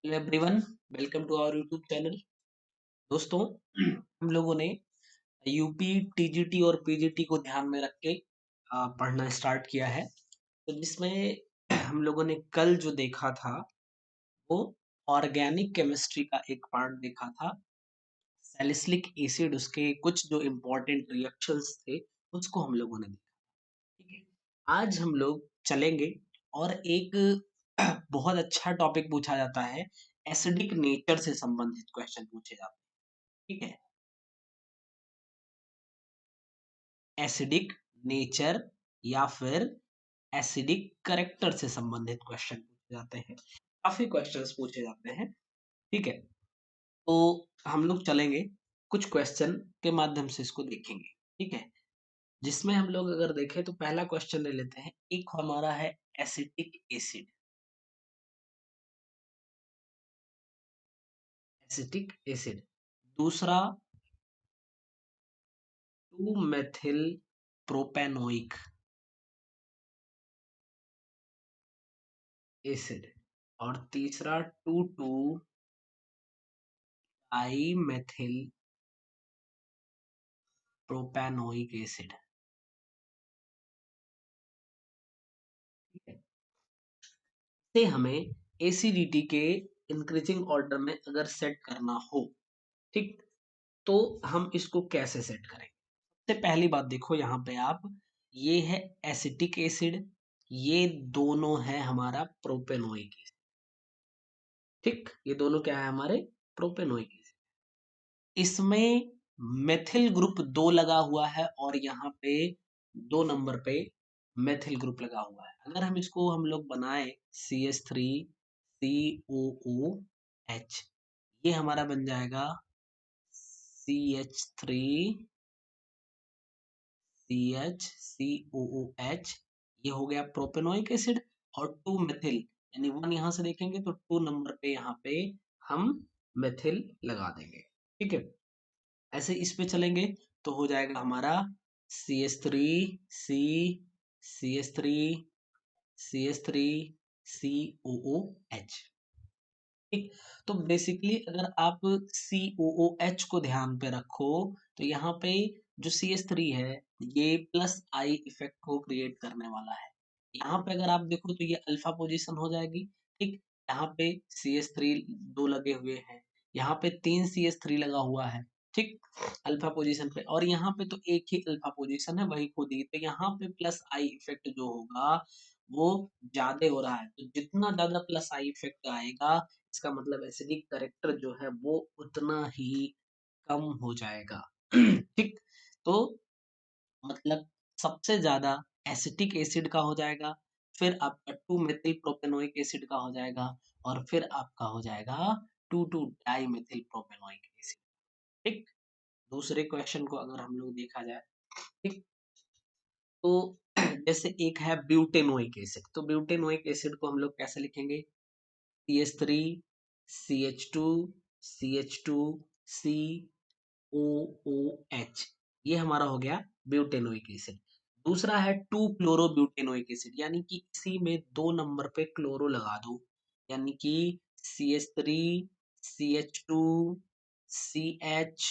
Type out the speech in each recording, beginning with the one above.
Hello everyone, welcome to our YouTube channel. दोस्तों, हम लोगों ने यूपी, टीजीटी और पीजीटी को ध्यान में रख के पढ़ना स्टार्ट किया है। तो जिसमें हम लोगों ने कल जो देखा था वो ऑर्गेनिक केमिस्ट्री का एक पार्ट देखा था। सैलिसिलिक एसिड, उसके कुछ जो इम्पोर्टेंट रिएक्शंस थे उसको हम लोगों ने देखा। ठीक है, आज हम लोग चलेंगे और एक बहुत अच्छा टॉपिक पूछा जाता है। एसिडिक नेचर से संबंधित क्वेश्चन पूछे जाते हैं। ठीक है, एसिडिक नेचर या फिर एसिडिक करेक्टर से संबंधित क्वेश्चन पूछे जाते हैं। काफी क्वेश्चंस पूछे जाते हैं। ठीक है, तो हम लोग चलेंगे कुछ क्वेश्चन के माध्यम से इसको देखेंगे। ठीक है, जिसमें हम लोग अगर देखें तो पहला क्वेश्चन ले लेते हैं। एक हमारा है एसिटिक एसिड। Acetic acid. दूसरा 2 मेथिल प्रोपेनोइक एसिड। और तीसरा 2 डाई मेथिल प्रोपेनोइक एसिड। ठीक है, से हमें एसिडिटी के इंक्रीजिंग ऑर्डर में अगर सेट करना हो, ठीक, तो हम इसको कैसे सेट करेंगे? सबसे पहली बात देखो यहाँ पे आप, ये है एसिटिक एसिड, ये दोनों है हमारा प्रोपेनोइक एसिड। ठीक, ये दोनों क्या है हमारे प्रोपेनोइक एसिड। इसमें मेथिल ग्रुप 2 लगा हुआ है और यहाँ पे 2 नंबर पे मेथिल ग्रुप लगा हुआ है। अगर हम इसको हम लोग बनाए CH3 COOH, ये हमारा बन जाएगा CH3 CH ये हो गया प्रोपेनोइक एसिड। और 2 मेथिल, यानी 1 यहाँ से देखेंगे तो 2 नंबर पे यहाँ पे हम मेथिल लगा देंगे। ठीक है, ऐसे इस पे चलेंगे तो हो जाएगा हमारा CH3 C CH3 CH3 COOH। ठीक, तो बेसिकली अगर आप COOH को ध्यान पे रखो तो यहाँ पे जो CH3 है ये प्लस आई इफेक्ट को क्रिएट करने वाला है। यहाँ पे अगर आप देखो तो ये अल्फा पोजीशन हो जाएगी। ठीक, यहाँ पे CH3 दो लगे हुए हैं, यहाँ पे 3 CH3 लगा हुआ है। ठीक, अल्फा पोजीशन पे, और यहाँ पे तो एक ही अल्फा पोजीशन है वही खुद ही, तो यहाँ पे प्लस आई इफेक्ट जो होगा वो ज्यादा हो रहा है। तो जितना ज्यादा प्लस आई इफेक्ट आएगा, इसका मतलब एसिडिक करेक्टर जो है वो उतना ही कम हो जाएगा। ठीक, तो मतलब सबसे ज्यादा एसिटिक एसिड का हो जाएगा, फिर आपका 2 मेथिल प्रोपेनोइक एसिड का हो जाएगा, और फिर आपका हो जाएगा 2 डाई मेथिल प्रोपेनोइक एसिड। ठीक, दूसरे क्वेश्चन को अगर हम लोग देखा जाए, ठीक, तो जैसे एक है ब्यूटेनोइक एसिड, तो ब्यूटेनोइक एसिड को हम लोग कैसे लिखेंगे? CH3 CH2 CH2 COOH, ये हमारा हो गया ब्यूटेनोइक एसिड। दूसरा है 2 क्लोरो ब्यूटेनोइक एसिड, यानी कि इसी में 2 नंबर पे क्लोरो लगा दो, यानी कि CH3 CH2 CH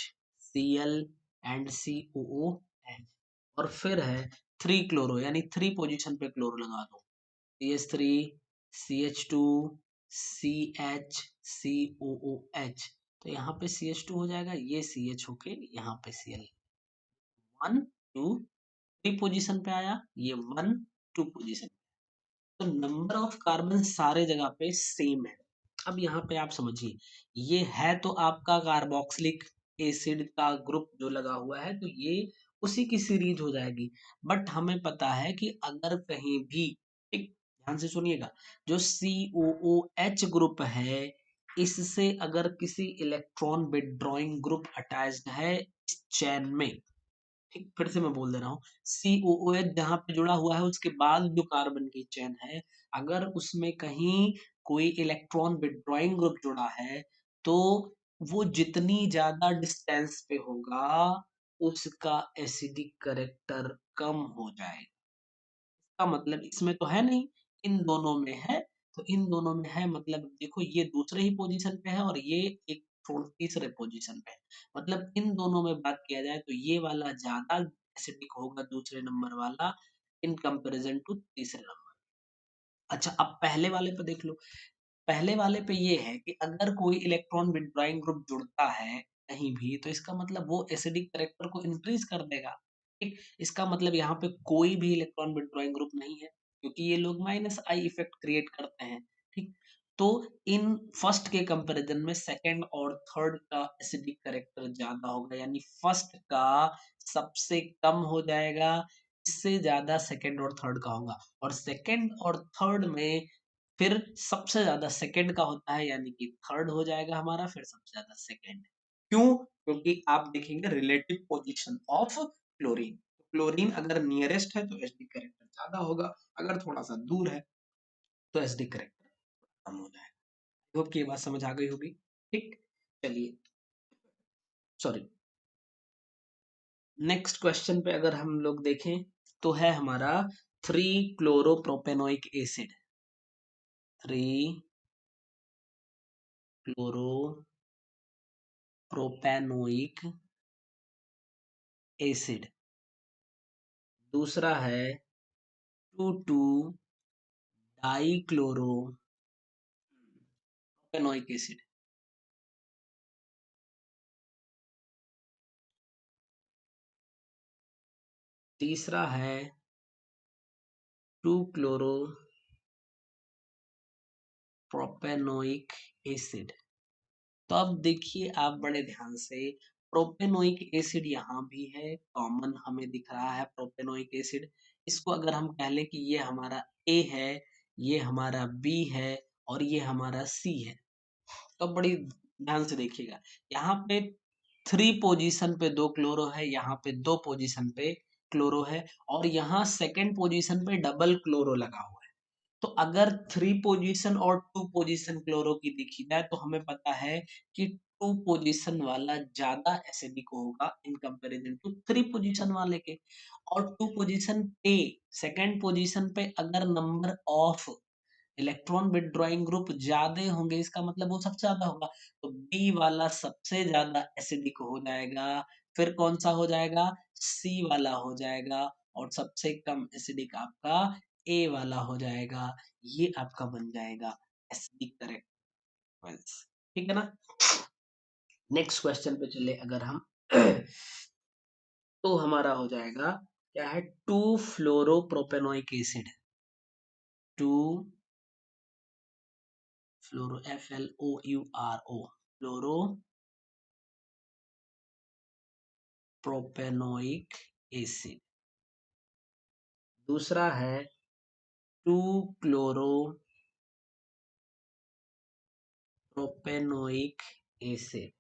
Cl and COOH। और फिर है 3 क्लोरो, यानी 3 पोजीशन पे क्लोरो लगा दो, CH3 CH2 CH COOH। तो यहाँ पे CH2 हो जाएगा, ये CH होके यहाँ पे Cl। 1 2 3 पोजीशन पे आया, ये 1 2 पोजीशन। तो नंबर ऑफ कार्बन सारे जगह पे सेम है। अब यहाँ पे आप समझिए, ये है तो आपका कार्बोक्सिलिक एसिड का ग्रुप जो लगा हुआ है, तो ये उसी की सीरीज हो जाएगी। बट हमें पता है कि अगर कहीं भी, एक ध्यान से सुनिएगा, जो COOH ग्रुप है, इससे अगर किसी इलेक्ट्रॉन विथड्रॉइंग ग्रुप अटैच्ड है इस चेन में, ठीक, फिर से मैं बोल दे रहा हूँ, COOH जहाँ पे जुड़ा हुआ है उसके बाद जो कार्बन की चेन है, अगर उसमें कहीं कोई इलेक्ट्रॉन विथड्रॉइंग ग्रुप जुड़ा है, तो वो जितनी ज्यादा डिस्टेंस पे होगा उसका एसिडिक करेक्टर कम हो जाएगा। इसका मतलब इसमें तो है नहीं, इन दोनों में है, तो इन दोनों में है, मतलब देखो ये दूसरे ही पोजीशन पे है और ये एक तीसरे पोजीशन पे है। मतलब इन दोनों में बात किया जाए तो ये वाला ज्यादा एसिडिक होगा दूसरे नंबर वाला इन कंपैरिजन टू तीसरे नंबर। अच्छा अब पहले वाले पे देख लो। पहले वाले पे ये है कि अगर कोई इलेक्ट्रॉन विथड्रॉइंग ग्रुप जुड़ता है कहीं भी तो इसका मतलब वो एसिडिक कैरेक्टर को इंक्रीज कर देगा। ठीक, इसका मतलब यहाँ पे कोई भी इलेक्ट्रॉन विथड्रॉइंग ग्रुप नहीं है क्योंकि ये लोग माइनस आई इफेक्ट क्रिएट करते हैं। ठीक, तो इन फर्स्ट के कंपैरिजन में सेकंड और थर्ड का एसिडिक कैरेक्टर ज्यादा होगा, यानी फर्स्ट का सबसे कम हो जाएगा, इससे ज्यादा सेकंड और थर्ड का होगा। और सेकंड और थर्ड में फिर सबसे ज्यादा सेकंड का होता है, यानी कि थर्ड हो जाएगा हमारा, फिर सबसे ज्यादा सेकंड। क्यों? क्योंकि आप देखेंगे relative position of chlorine. Chlorine अगर नियरेस्ट है तो एसडी करेक्टर ज्यादा होगा, अगर थोड़ा सा दूर है तो एसडी करेक्टर कम हो जाएगा। होप कि ये बात समझ आ गई होगी। ठीक, चलिए सॉरी, नेक्स्ट क्वेश्चन पे अगर हम लोग देखें तो है हमारा 3 क्लोरोप्रोपेनोइक एसिड। 3 क्लोरोप्रोपेनोइक एसिड। दूसरा है 2,2-डाईक्लोरोपेनोइक एसिड। तीसरा है 2-क्लोरोप्रोपेनोइक एसिड। तो अब देखिए आप बड़े ध्यान से, प्रोपेनोइक एसिड यहाँ भी है, कॉमन हमें दिख रहा है प्रोपेनोइक एसिड। इसको अगर हम कह लें कि ये हमारा ए है, ये हमारा बी है और ये हमारा सी है, तो बड़ी ध्यान से देखिएगा। यहाँ पे 3 पोजीशन पे 2 क्लोरो है, यहाँ पे 2 पोजीशन पे क्लोरो है और यहाँ सेकंड पोजीशन पे डबल क्लोरो लगा हुआ है। तो अगर 3 पोजीशन और 2 पोजीशन क्लोरो की देखी जाए तो हमें पता है कि 2 पोजीशन वाला ज्यादा एसिडिक होगा इन कंपैरिजन टू 3 पोजीशन वाले के। और 2 पोजीशन पे, सेकंड पोजीशन पे अगर number of electron withdrawing group ज्यादा होंगे, इसका मतलब वो सबसे ज्यादा होगा, तो बी वाला सबसे ज्यादा एसिडिक हो जाएगा। फिर कौन सा हो जाएगा? सी वाला हो जाएगा। और सबसे कम एसिडिक आपका ए वाला हो जाएगा। ये आपका बन जाएगा एसिडिक करेक्ट। ठीक है ना? नेक्स्ट क्वेश्चन पे चले अगर हम तो हमारा हो जाएगा क्या है, 2-फ्लोरोप्रोपेनोइक एसिड। 2-फ्लोरो, FLOURO, फ्लोरो प्रोपेनोइक एसिड। दूसरा है 2-क्लोरोप्रोपेनोइक एसिड।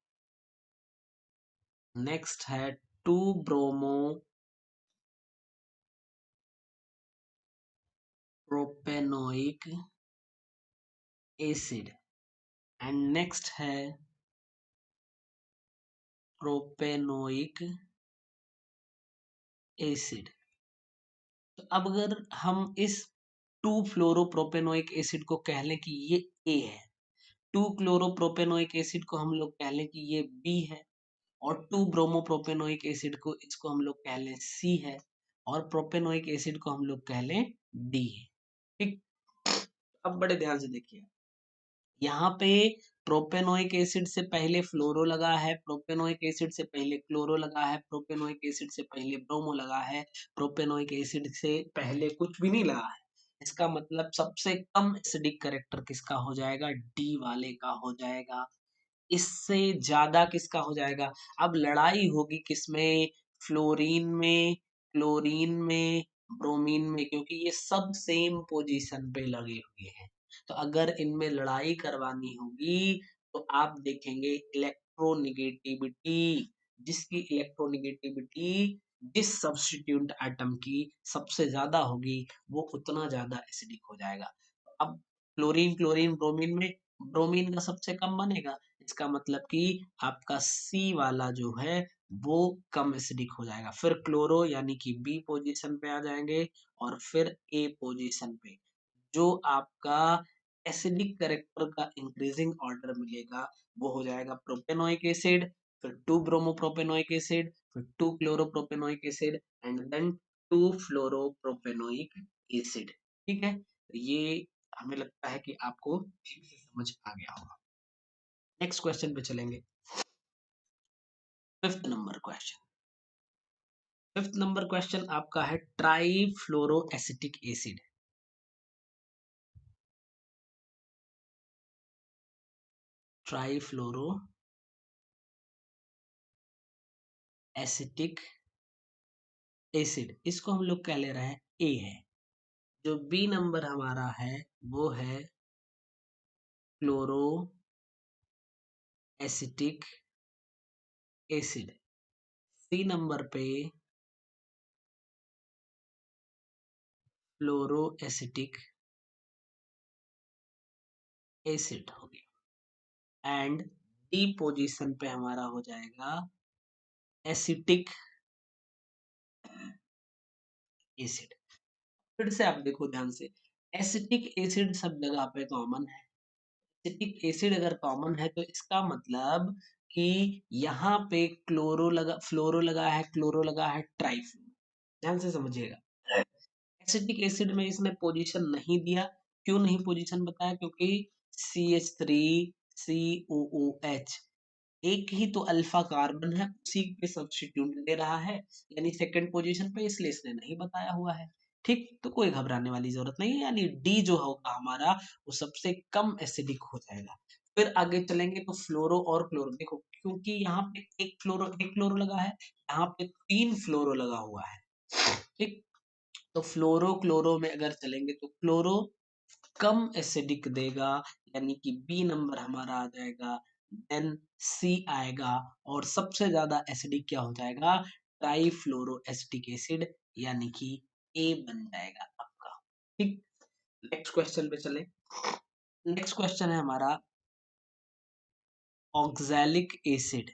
नेक्स्ट है 2-ब्रोमोप्रोपेनोइक एसिड। एंड नेक्स्ट है प्रोपेनोइक एसिड। तो अब अगर हम इस 2-फ्लोरोप्रोपेनोइक एसिड को कह लें कि ये ए है, 2-क्लोरोप्रोपेनोइक एसिड को हम लोग कह लें कि ये बी है, और 2-ब्रोमोप्रोपेनोइक एसिड को इसको हम लोग कह लें सी है, और प्रोपेनोइक एसिड को हम लोग कह लें डी है। ठीक, अब बड़े ध्यान से देखिए, यहाँ पे प्रोपेनोइक एसिड से पहले फ्लोरो लगा है, प्रोपेनोइक एसिड से पहले क्लोरो लगा है, प्रोपेनोइक एसिड से पहले ब्रोमो लगा है, प्रोपेनोइक एसिड से पहले कुछ भी नहीं लगा है। इसका मतलब सबसे कम एसिडिक कैरेक्टर किसका हो जाएगा? डी वाले का हो जाएगा। इससे ज्यादा किसका हो जाएगा? अब लड़ाई होगी किसमें? फ्लोरीन में, क्लोरीन में, ब्रोमीन में, क्योंकि ये सब सेम पोजीशन पे लगे हुए हैं। तो अगर इनमें लड़ाई करवानी होगी तो आप देखेंगे इलेक्ट्रोनिगेटिविटी, जिसकी इलेक्ट्रोनिगेटिविटी जिस सब्स्टिट्यूट एटम की सबसे ज्यादा होगी वो उतना ज्यादा एसिडिक हो जाएगा। अब क्लोरीन, क्लोरीन, ब्रोमीन में ब्रोमीन का सबसे कम बनेगा, इसका मतलब कि आपका सी वाला जो है वो कम एसिडिक हो जाएगा। फिर क्लोरो यानी कि बी पोजीशन पे आ जाएंगे और फिर ए पोजीशन पे जो आपका एसिडिक कैरेक्टर का इंक्रीजिंग ऑर्डर मिलेगा, वो हो जाएगा प्रोपेनोइक एसिड, फिर 2 ब्रोमोप्रोपेनोइक एसिड, फिर 2 क्लोरोप्रोपेनोइक एसिड एंड देन 2 फ्लोरोप्रोपेनोइक एसिड। ठीक है, तो ये हमें लगता है कि आपको ठीक से समझ आ गया होगा। नेक्स्ट क्वेश्चन पे चलेंगे। Fifth number question. Fifth number question आपका है ट्राईफ्लोरोएसिटिक एसिड। ट्राईफ्लोरो एसिटिक एसिड, इसको हम लोग क्या ले रहे हैं, ए है। जो बी नंबर हमारा है वो है chloro acetic acid. C number पे फ्लोरो एसिटिक एसिड हो गया एंड डी पोजीशन पे हमारा हो जाएगा एसिटिक एसिड। फिर से आप देखो ध्यान से, एसिटिक एसिड सब जगह पे कॉमन है। एसिटिक एसिड अगर कॉमन है तो इसका मतलब कि यहाँ पे क्लोरो लगा, फ्लोरो लगा है, क्लोरो लगा है, ट्राइफ्लोरो। ध्यान से समझिएगा, एसिटिक एसिड में इसने पोजीशन नहीं दिया। क्यों नहीं पोजीशन बताया, क्योंकि CH3COOH एक ही तो अल्फा कार्बन है, उसी पे सब्स्टिट्यूट दे रहा है, यानी सेकंड पोजीशन पे, इसलिए इसने नहीं बताया हुआ है। ठीक, तो कोई घबराने वाली जरूरत नहीं है, यानी डी जो होगा हमारा वो सबसे कम एसिडिक हो जाएगा। फिर आगे चलेंगे तो फ्लोरो और क्लोरो, देखो क्योंकि यहाँ पे एक क्लोरो लगा है, यहाँ पे 3 फ्लोरो लगा हुआ है। ठीक, तो फ्लोरो क्लोरो में अगर चलेंगे तो क्लोरो कम एसिडिक देगा, यानी कि बी नंबर हमारा आ जाएगा, देन सी आएगा, और सबसे ज्यादा एसिडिक क्या हो जाएगा, ट्राईफ्लोरो एसिटिक एसिड, यानी कि ए बन जाएगा आपका। ठीक, नेक्स्ट क्वेश्चन पे चले। नेक्स्ट क्वेश्चन है हमारा ऑक्सैलिक एसिड।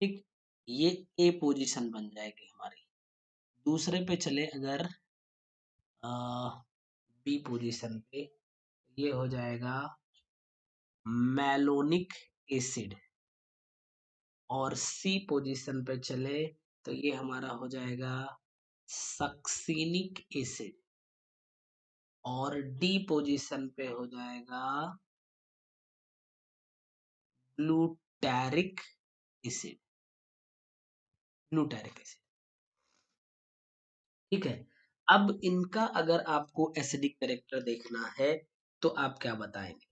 ठीक, ये ए पोजीशन बन जाएगी हमारी। दूसरे पे चले अगर बी पोजीशन पे, ये हो जाएगा मैलोनिक एसिड, और सी पोजीशन पे चले तो ये हमारा हो जाएगा सक्सिनिक एसिड, और डी पोजीशन पे हो जाएगा ग्लूटैरिक एसिड। ग्लूटैरिक एसिड, ठीक है। अब इनका अगर आपको एसिडिक कैरेक्टर देखना है तो आप क्या बताएंगे?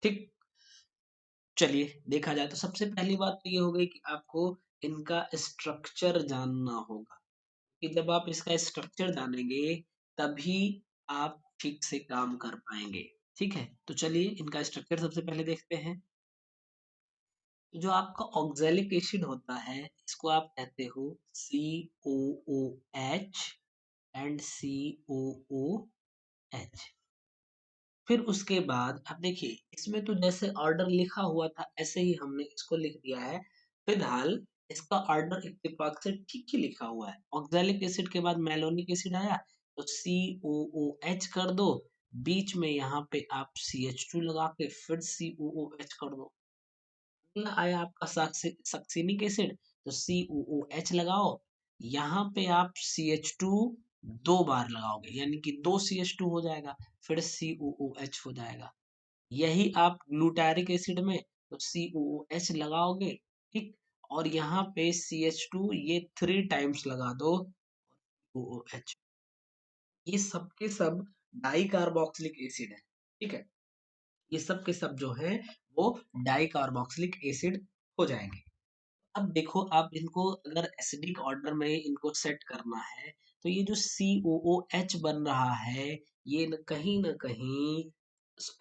ठीक, चलिए देखा जाए तो सबसे पहली बात तो ये हो गई कि आपको इनका स्ट्रक्चर जानना होगा, कि जब आप इसका स्ट्रक्चर जानेंगे तभी आप ठीक से काम कर पाएंगे। ठीक है, तो चलिए इनका स्ट्रक्चर सबसे पहले देखते हैं। जो आपका ऑक्सैलिक एसिड होता है, इसको आप कहते हो COOH एंड COOH। फिर उसके बाद अब देखिए, इसमें तो जैसे ऑर्डर लिखा हुआ था ऐसे ही हमने इसको लिख दिया है। फिलहाल इसका ऑर्डर इत्तेफाक से ठीक ही लिखा हुआ है। ऑक्सैलिक एसिड के बाद मैलोनिक एसिड आया तो COOH कर दो, बीच में यहाँ पे आप CH2 लगा के फिर COOH कर दो। अगला आया आपका सक्सिनिक एसिड, तो COOH लगाओ, यहाँ पे आप CH2 दो बार लगाओगे, यानी कि 2 CH2 हो जाएगा, फिर COOH हो जाएगा। यही आप ग्लूटारिक एसिड में तो COOH लगाओगे, ठीक, और यहाँ पे CH2 ये 3 टाइम्स लगा दो OOH। ये सब के सब डाई कार्बोक्सिलिक एसिड है। ठीक है, ये सब के सब जो है वो डाई कार्बोक्सिलिक एसिड हो जाएंगे। अब देखो, आप इनको अगर एसिडिक ऑर्डर में इनको सेट करना है तो ये जो COOH बन रहा है, ये न कहीं,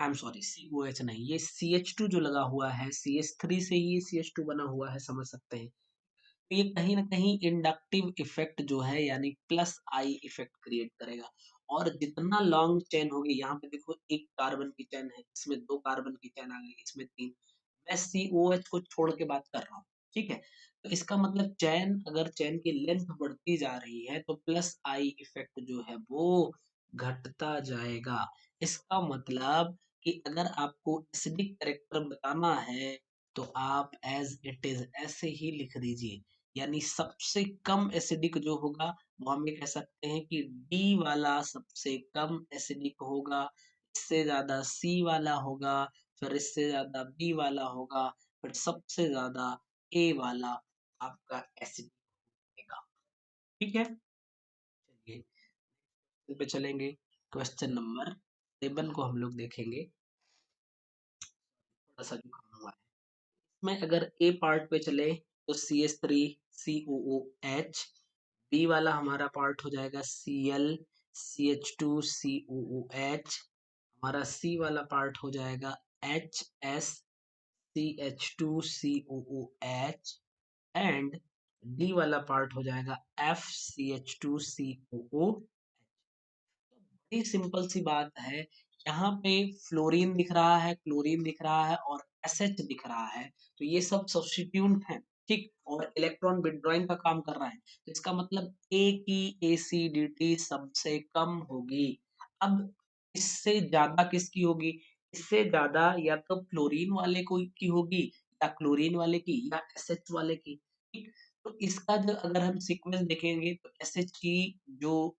आई एम सॉरी, COH नहीं, ये CH2 जो लगा हुआ है, CH3 से ही ये CH2 बना हुआ है, समझ सकते हैं। तो ये कहीं ना कहीं इंडक्टिव इफेक्ट जो है, यानी प्लस आई इफेक्ट क्रिएट करेगा। और जितना लॉन्ग चेन होगी, यहाँ पे देखो एक कार्बन की चेन है, इसमें 2 कार्बन की चेन आ गई, इसमें 3, मैं COH को छोड़ के बात कर रहा हूँ। ठीक है, तो इसका मतलब चेन, अगर चेन की लेंथ बढ़ती जा रही है तो प्लस आई इफेक्ट जो है वो घटता जाएगा। इसका मतलब कि अगर आपको एसिडिक कैरेक्टर बताना है तो आप एज इट इज ऐसे ही लिख दीजिए, यानी सबसे कम एसिडिक जो होगा वो हम ये कह सकते हैं कि डी वाला सबसे कम एसिडिक होगा, इससे ज्यादा सी वाला होगा, फिर इससे ज्यादा बी वाला होगा, फिर सबसे ज्यादा ए वाला आपका एसिडिक होगा। ठीक है, चलिए पे चलेंगे। क्वेश्चन नंबर 7 को हम लोग देखेंगे। थोड़ा सा जुकाम हुआ है। इसमें अगर ए पार्ट पे चले तो CH3 COOH, बी वाला हमारा पार्ट हो जाएगा Cl CH2 COOH, हमारा सी वाला पार्ट हो जाएगा HS CH2 COOH, and D वाला पार्ट हो जाएगा FCH2 COOH। बड़ी सिंपल सी बात है, यहाँ पे फ्लोरीन दिख रहा है, क्लोरीन दिख रहा है और एसएच दिख रहा है, तो ये सब सब्स्टिट्यूट हैं, ठीक, और इलेक्ट्रॉन विथड्रॉइंग का काम कर रहा है, तो इसका मतलब ए की एसिडिटी सबसे कम होगी। अब इससे ज्यादा किसकी होगी? इससे ज्यादा या तो फ्लोरीन वाले को की होगी, या क्लोरीन वाले की, या एसएच वाले की, ठीक। तो इसका जो अगर हम सीक्वेंस देखेंगे तो एसएच की जो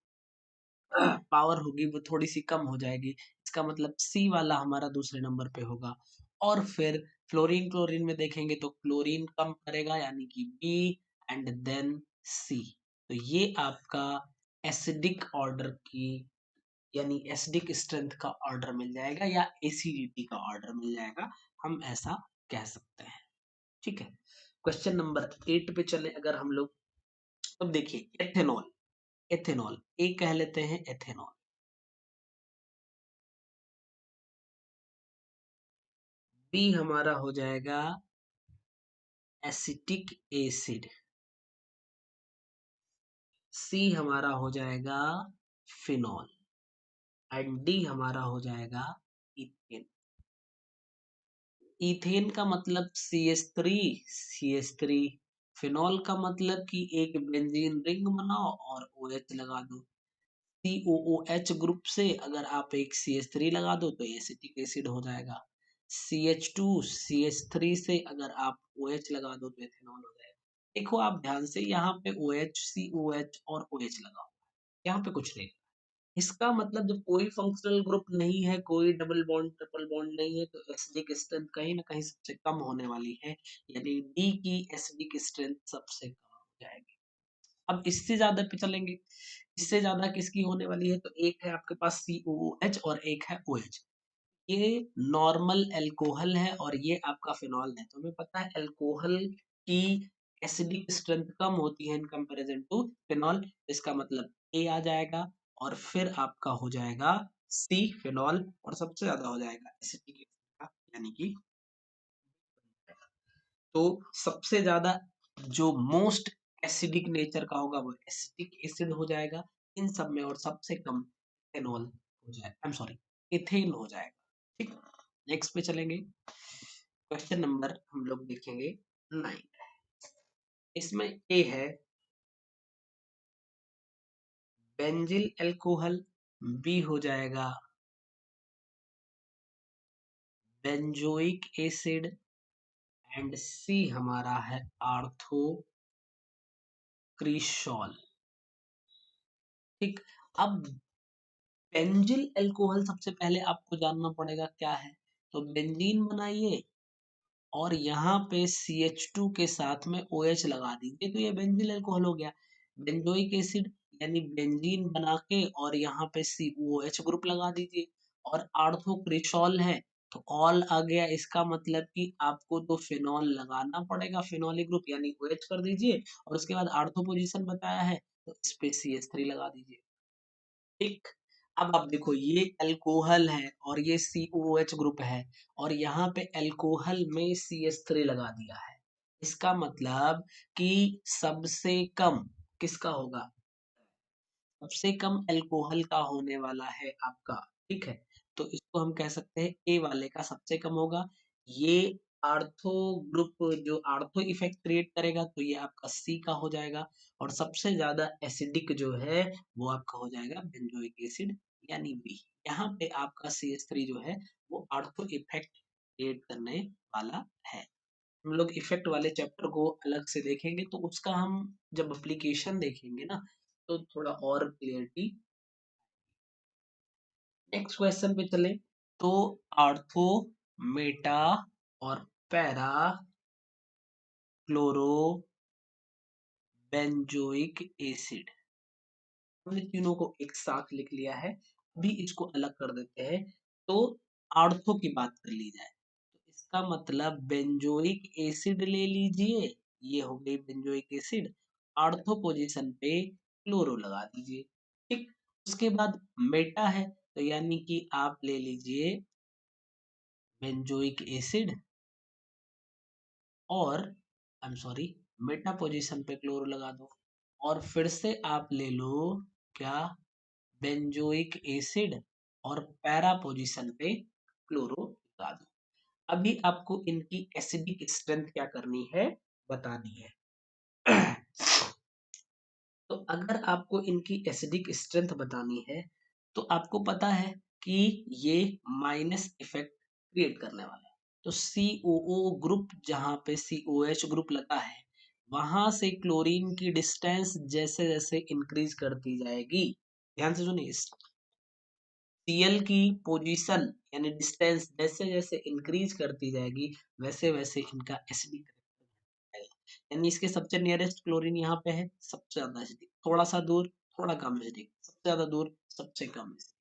पावर होगी वो थोड़ी सी कम हो जाएगी, इसका मतलब सी वाला हमारा दूसरे नंबर पे होगा। और फिर फ्लोरीन क्लोरीन में देखेंगे तो क्लोरीन कम करेगा, यानी कि बी, एंड देन सी। तो ये आपका एसिडिक ऑर्डर की, यानी एसिडिक स्ट्रेंथ का ऑर्डर मिल जाएगा, या एसिडिटी का ऑर्डर मिल जाएगा, हम ऐसा कह सकते हैं। ठीक है, क्वेश्चन नंबर 8 पे चले अगर हम लोग। अब देखिए एथेनॉल, एथेनॉल ए कह लेते हैं एथेनॉल, बी हमारा हो जाएगा एसिटिक एसिड, सी हमारा हो जाएगा फिनॉल, एंड डी हमारा हो जाएगा इथेन। इथेन का मतलब CH3, CH3, फिनॉल का मतलब कि एक बेंजीन रिंग बनाओ और OH लगा दो। COOH ग्रुप से अगर आप एक CH3 लगा दो तो एसिटिक एसिड हो जाएगा। CH2 CH3 से अगर आप OH लगा दो तो एथेनॉल हो जाएगा। देखो आप ध्यान से, यहाँ पे OH COH और OH लगा हुआ है, यहाँ पे कुछ नहीं। इसका मतलब जब कोई फंक्शनल ग्रुप नहीं है, कोई डबल बॉन्ड ट्रिपल बॉन्ड नहीं है, तो एसिडिक स्ट्रेंथ कहीं ना कहीं सबसे कम होने वाली है, यानी डी की एसिडिक स्ट्रेंथ सबसे कम हो जाएगी। अब इससे ज्यादा पे चलेंगे, इससे ज्यादा किसकी होने वाली है? तो एक है आपके पास COOH और एक है OH। ये नॉर्मल अल्कोहल है और ये आपका फिनॉल है, तो हमें पता है अल्कोहल की एसिडिक स्ट्रेंथ कम होती है इन कंपैरिजन टू फिनॉल, इसका मतलब ए आ जाएगा, और फिर आपका हो जाएगा सी फिनॉल, और सबसे ज्यादा हो जाएगा एसिटिक एसिड का, यानी कि तो सबसे ज्यादा जो मोस्ट एसिडिक नेचर का होगा वो एसिटिक एसिड हो जाएगा इन सब में, और सबसे कम इथेनॉल हो जाएगा, आई एम सॉरी इथेन हो जाएगा। ठीक, नेक्स्ट पे चलेंगे। क्वेश्चन नंबर हम लोग देखेंगे 9। इसमें ए है बेंजिल अल्कोहल, बी हो जाएगा बेंजोइक एसिड, एंड सी हमारा है आर्थो क्रिशॉल। ठीक, अब बेंजिल अल्कोहल सबसे पहले आपको जानना पड़ेगा क्या है, तो बेंजीन बनाइए और यहाँ पे CH2 के साथ में OH लगा दीजिए, तो ये बेंजिल अल्कोहल हो गया। बेंजोइक एसिड यानी बेंजीन बना के और यहाँ पे COOH ग्रुप लगा दीजिए, और आर्थोक्रिशॉल है तो ऑल आ गया, इसका मतलब कि आपको तो फिनॉल लगाना पड़ेगा, फिनॉलिक ग्रुप यानी OH कर दीजिए, और उसके बाद आर्थो पोजीशन बताया है तो इस पे CH3 लगा दीजिए। ठीक, अब आप देखो ये अल्कोहल है और ये COOH ग्रुप है, और यहाँ पे अल्कोहल में CH3 लगा दिया है, इसका मतलब कि सबसे कम किसका होगा? सबसे कम अल्कोहल का होने वाला है आपका। ठीक है, तो इसको हम कह सकते हैं ए वाले का सबसे कम होगा। ये आर्थो ग्रुप जो आर्थो इफेक्ट क्रिएट करेगा तो ये आपका सी का हो जाएगा, और सबसे ज्यादा एसिडिक जो है वो आपका हो जाएगा बेंजोइक एसिड, यानी बी। यहाँ पे आपका CH3 जो है वो ऑर्थो इफेक्ट क्रिएट करने वाला है। हम लोग इफेक्ट वाले चैप्टर को अलग से देखेंगे, तो उसका हम जब एप्लीकेशन देखेंगे ना तो थोड़ा और क्लियरिटी। नेक्स्ट क्वेश्चन पे चले तो आर्थो, मेटा और पैरा क्लोरो बेंजोइक एसिड, हमने तीनों को एक साथ लिख लिया है। अभी इसको अलग कर देते हैं, तो आर्थो की बात कर ली जाए तो इसका मतलब बेंजोइक एसिड ले लीजिए, ये हो गई बेंजोइक एसिड। आर्थो पोजीशन पे क्लोरो लगा दीजिए, ठीक। उसके बाद मेटा है, तो यानी कि आप ले लीजिए बेंजोइक एसिड और I am sorry Meta position पे क्लोरो लगा दो, और फिर से आप ले लो क्या, बेंजोइक एसिड, और पैरा पोजीशन पे क्लोरो लगा दो। अभी आपको इनकी एसिडिक स्ट्रेंथ क्या करनी है, बतानी है। तो अगर आपको इनकी एसिडिक स्ट्रेंथ बतानी है तो आपको पता है कि ये माइनस इफेक्ट क्रिएट करने वाला है। तो COO ग्रुप, जहां पे COH ग्रुप लगा है, वहां से क्लोरीन की डिस्टेंस जैसे जैसे इंक्रीज करती जाएगी, ध्यान से सुनिए, Cl की पोजीशन यानी डिस्टेंस जैसे जैसे इंक्रीज करती जाएगी, वैसे वैसे इनका एसिडिक जाएगा। यानी इसके सबसे नियरेस्ट क्लोरीन यहाँ पे है, सबसे ज्यादा एसिडिक, थोड़ा सा दूर थोड़ा कम एसिडिक, सबसे ज्यादा दूर सबसे कम एसिडिक।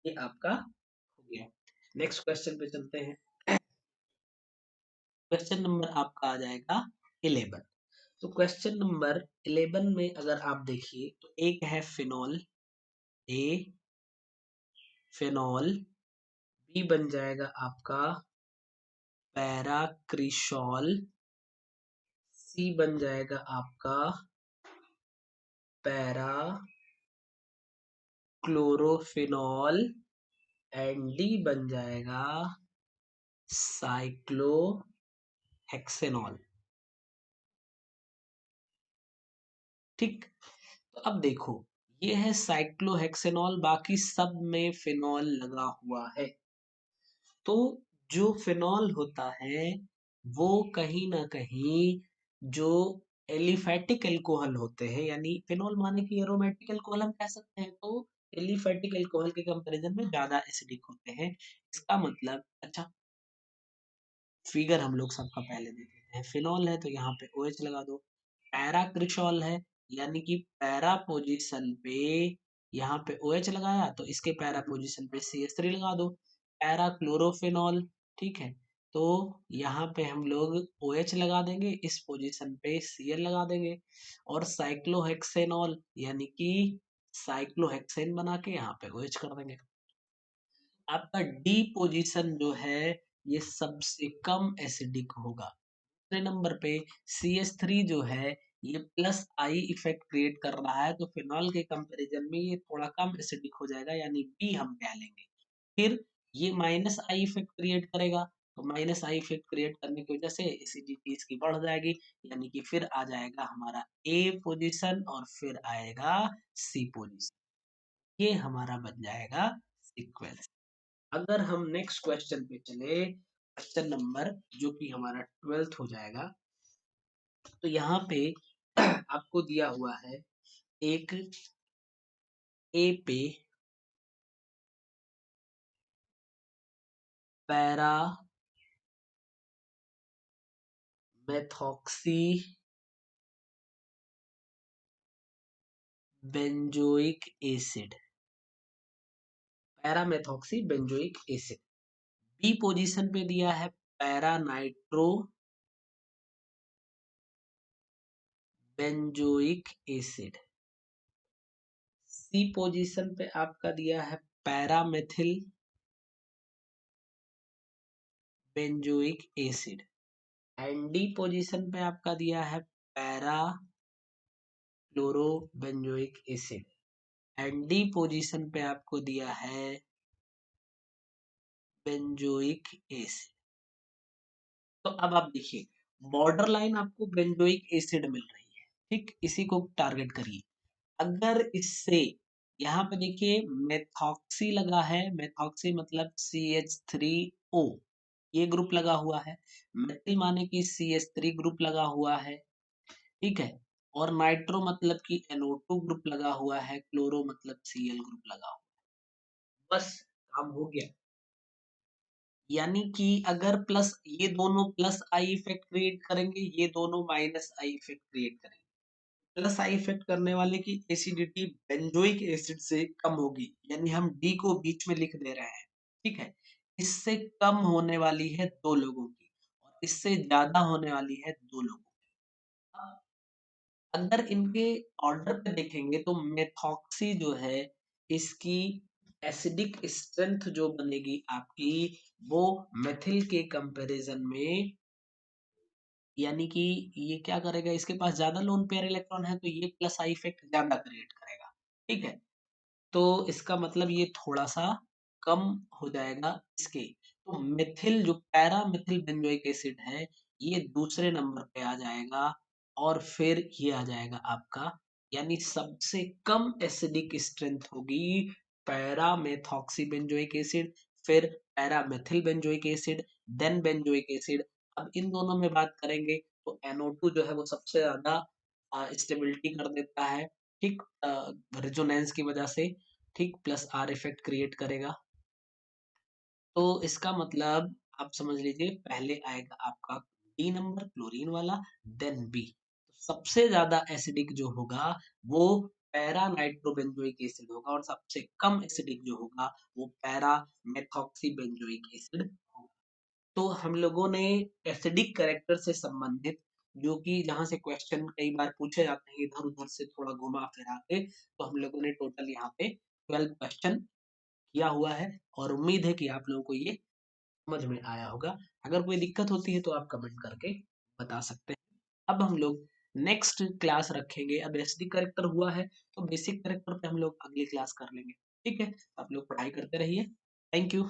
ये आपका हो गया। नेक्स्ट क्वेश्चन पे चलते हैं। क्वेश्चन नंबर आपका आ जाएगा 11। तो क्वेश्चन नंबर 11 में अगर आप देखिए तो एक है फिनॉल, ए फिनॉल, बी बन जाएगा आपका पैराक्रिशॉल, सी बन जाएगा आपका पैरा क्लोरोफिनॉल, एंड डी बन जाएगा साइक्लोहेक्सेनॉल, ठीक। तो अब देखो, ये है साइक्लोहेक्सेनॉल, बाकी सब में फिनॉल लगा हुआ है। तो जो फिनॉल होता है वो कहीं ना कहीं जो एलिफैटिक एल्कोहल होते हैं, यानी फिनॉल माने कि एरोमेटिक एल्कोहल हम कह सकते हैं, तो एलिफैटिक एल्कोहल के कंपैरिजन में ज्यादा एसिडिक होते हैं। इसका मतलब, अच्छा फिगर हम लोग सबका पहले देख लेते हैं। फिनॉल है तो यहाँ पे OH लगा दो, पैराक्रिशॉल है यानी कि पैरा पोजीशन पे यहाँ पे OH लगाया तो इसके पैरा पोजीशन पे CH3 लगा दो, पैरा क्लोरोफिनॉल, ठीक है। तो यहाँ पे हम लोग OH लगा देंगे, इस पोजीशन पे Cl लगा देंगे, और साइक्लोहेक्सेनॉल यानी कि साइक्लोहेक्सेन बना के यहाँ पे OH कर देंगे। आपका डी पोजीशन जो है ये सबसे कम एसिडिक होगा। दूसरे नंबर पे CH3 जो है ये प्लस आई इफेक्ट क्रिएट कर रहा है, तो फिनॉल के कंपैरिजन में ये थोड़ा कम एसिडिक हो जाएगा, यानी बी हम कह लेंगे। फिर ये माइनस आई इफेक्ट क्रिएट करेगा, तो माइनस आई इफेक्ट क्रिएट करने की वजह से एसिडिटी इसकी बढ़ जाएगी, यानी कि फिर आ जाएगा हमारा ए पोजीशन और फिर आएगा सी पोजीशन। ये हमारा बन जाएगा सीक्वेंस। अगर हम नेक्स्ट क्वेश्चन पे चले, क्वेश्चन नंबर जो कि हमारा 12th हो जाएगा, तो यहाँ पे आपको दिया हुआ है एक ए पे para methoxy benzoic acid, para methoxy benzoic acid. B position पे दिया है para nitro benzoic acid. C position पे आपका दिया है para methyl benzoic acid, and D position पे आपका दिया है para chlorobenzoic acid, and D position पे आपको दिया है बेंजोइक एसिड। तो अब आप देखिए, बॉर्डर लाइन आपको बेंजोइक एसिड मिल रही है, ठीक, इसी को टारगेट करिए। अगर इससे यहाँ पे देखिए मेथॉक्सी लगा है, मेथॉक्सी मतलब CH3O, ये ग्रुप लगा हुआ है। मेथिल माने कि CH3 ग्रुप लगा हुआ है, ठीक है। और नाइट्रो मतलब कि NO2 ग्रुप लगा हुआ है, क्लोरो मतलब Cl ग्रुप लगा हुआ है। बस काम हो गया। यानी कि अगर प्लस, ये दोनों प्लस आई इफेक्ट क्रिएट करेंगे, ये दोनों माइनस आई इफेक्ट क्रिएट करेंगे। प्लस आई इफेक्ट करने वाले की एसिडिटी बेंजोइक एसिड से कम होगी, यानी हम डी को बीच में लिख दे रहे हैं, ठीक है। इससे कम होने वाली है दो लोगों की, और इससे ज्यादा होने वाली है दो लोगों की। अब अगर इनके ऑर्डर पे देखेंगे तो मेथॉक्सी जो है, इसकी एसिडिक स्ट्रेंथ जो बनेगी आपकी, वो मेथिल के कंपैरिजन में, यानी कि ये क्या करेगा, इसके पास ज्यादा लोन पेयर इलेक्ट्रॉन है तो ये प्लस आई इफेक्ट ज्यादा क्रिएट करेगा, ठीक है। तो इसका मतलब ये थोड़ा सा कम हो जाएगा इसके। तो मिथिल जो पैरा मिथिल बेंजोइक एसिड है, ये दूसरे नंबर पे आ जाएगा, और फिर ये आ जाएगा आपका, यानी सबसे कम एसिडिक स्ट्रेंथ होगी पैरा मेथॉक्सी बेंजोइक एसिड, फिर para methyl benzoic acid, then benzoic acid. अब इन दोनों में बात करेंगे तो NO2 जो है वो सबसे ज्यादा स्टेबिलिटी कर देता है, ठीक, रेजोनेंस की वजह से, ठीक, प्लस आर इफेक्ट क्रिएट करेगा। तो इसका मतलब आप समझ लीजिए, पहले आएगा आपका डी नंबर क्लोरीन वाला, देन बी। सबसे ज्यादा एसिडिक जो होगा वो पैरा नाइट्रोबेंजोइक एसिड होगा, और सबसे कम एसिडिक जो होगा वो पैरा मेथॉक्सी बेंजोइक एसिड होगा। तो हम लोगों ने एसिडिक कैरेक्टर से संबंधित, जो कि जहां से क्वेश्चन कई बार पूछे जाते हैं इधर उधर से थोड़ा घुमा फिरा के, तो हम लोगों ने टोटल यहाँ पे 12 क्वेश्चन किया हुआ है, और उम्मीद है कि आप लोगों को ये समझ में आया होगा। अगर कोई दिक्कत होती है तो आप कमेंट करके बता सकते हैं। अब हम लोग नेक्स्ट क्लास रखेंगे, अब एसिडिक कैरेक्टर हुआ है तो बेसिक कैरेक्टर पे हम लोग अगली क्लास कर लेंगे, ठीक है। आप लोग पढ़ाई करते रहिए। Thank you.